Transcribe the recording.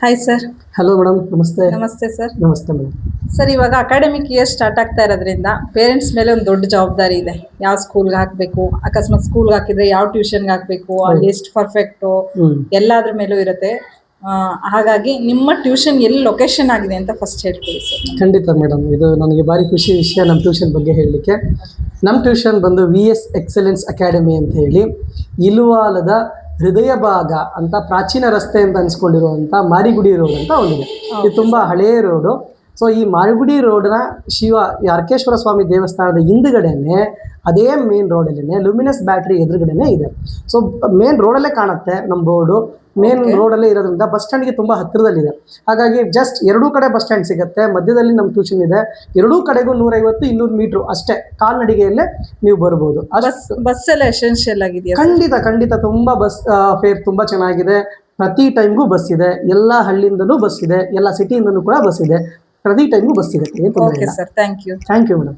Hi sir. Hello madam, ನಮಸ್ತೆ. ನಮಸ್ತೆ sir. ನಮಸ್ತೆ ಮೇಡಮ್. ಸರ್, ಇವಾಗ ಅಕಾಡೆಮಿಕ್ ಇಯರ್ ಸ್ಟಾರ್ಟ್ ಆಗ್ತಾ ಇರೋದ್ರಿಂದ ಪೇರೆಂಟ್ಸ್ ಮೇಲೆ ಒಂದು ದೊಡ್ಡ ಜವಾಬ್ದಾರಿ ಇದೆ. ಯಾವ ಸ್ಕೂಲ್ಗೆ ಹಾಕಬೇಕು, ಅಕಸ್ಮಾತ್ ಸ್ಕೂಲ್ಗೆ ಹಾಕಿದ್ರೆ ಯಾವ ಟ್ಯೂಷನ್ಗೆ ಹಾಕಬೇಕು, ಅಲ್ಲಿ ಎಷ್ಟು ಪರ್ಫೆಕ್ಟು, ಎಲ್ಲಾದ್ರ ಮೇಲೂ ಇರುತ್ತೆ. ಹಾಗಾಗಿ ನಿಮ್ಮ ಟ್ಯೂಷನ್ ಎಲ್ಲಿ ಲೊಕೇಶನ್ ಆಗಿದೆ ಅಂತ ಫಸ್ಟ್ ಹೇಳ್ತೀವಿ ಸರ್. ಖಂಡಿತ ಮೇಡಮ್, ಇದು ನನಗೆ ಭಾರಿ ಖುಷಿ ವಿಷಯ ನಮ್ಮ ಟ್ಯೂಷನ್ ಬಗ್ಗೆ ಹೇಳಲಿಕ್ಕೆ. ನಮ್ಮ ಟ್ಯೂಷನ್ ಬಂದು VS ಎಕ್ಸಲೆನ್ಸ್ ಅಕಾಡೆಮಿ ಅಂತ ಹೇಳಿ ಇಲುವಾಲದ ಹೃದಯ ಭಾಗ ಅಂತ ಪ್ರಾಚೀನ ರಸ್ತೆ ಅಂತ ಅನ್ಸ್ಕೊಂಡಿರುವಂಥ ಮಾರಿಗುಡಿ ರೋಡ್ ಅಂತ ಒಂದಿದೆ. ಇದು ತುಂಬ ಹಳೆಯ ರೋಡು. ಸೊ ಈ ಮಾರಿಗುಡಿ ರೋಡ್ನ ಅರ್ಕೇಶ್ವರ ಸ್ವಾಮಿ ದೇವಸ್ಥಾನದ ಹಿಂದುಗಡೆನೆ, ಅದೇ ಮೇನ್ ರೋಡಲ್ಲೇ ಲುಮಿನಸ್ ಬ್ಯಾಟ್ರಿ ಎದುರುಗಡೆನೆ ಇದೆ. ಸೊ ಮೇನ್ ರೋಡಲ್ಲೇ ಕಾಣುತ್ತೆ ನಮ್ಮ ಬೋರ್ಡು. ಮೇನ್ ರೋಡಲ್ಲೇ ಇರೋದ್ರಿಂದ ಬಸ್ ಸ್ಟ್ಯಾಂಡ್ಗೆ ತುಂಬ ಹತ್ತಿರದಲ್ಲಿದೆ. ಹಾಗಾಗಿ ಜಸ್ಟ್ ಎರಡೂ ಕಡೆ ಬಸ್ ಸ್ಟ್ಯಾಂಡ್ ಸಿಗುತ್ತೆ, ಮಧ್ಯದಲ್ಲಿ ನಮ್ಮ ಟ್ಯೂಷನ್ ಇದೆ. ಎರಡೂ ಕಡೆಗೂ 150-200 ಮೀಟ್ರು ಅಷ್ಟೇ ಕಾಲ್ನಡಿಗೆಯಲ್ಲೇ ನೀವು ಬರ್ಬೋದು. ಬಸ್ ಎಲ್ಲ ಎಸೆನ್ಷಿಯಲ್ ಆಗಿದೆಯಾ? ಖಂಡಿತ ತುಂಬ ಬಸ್ ಫೇರ್ ತುಂಬ ಚೆನ್ನಾಗಿದೆ. ಪ್ರತಿ ಟೈಮ್ಗೂ ಬಸ್ ಇದೆ. ಎಲ್ಲ ಹಳ್ಳಿಯಿಂದಲೂ ಬಸ್ ಇದೆ, ಎಲ್ಲ ಸಿಟಿಯಿಂದಲೂ ಕೂಡ ಬಸ್ ಇದೆ. ಪ್ರತಿ ಟೈಮ್ಗೂ ಬಸ್ ಸಿಗುತ್ತೆ. Okay sir, thank you madam.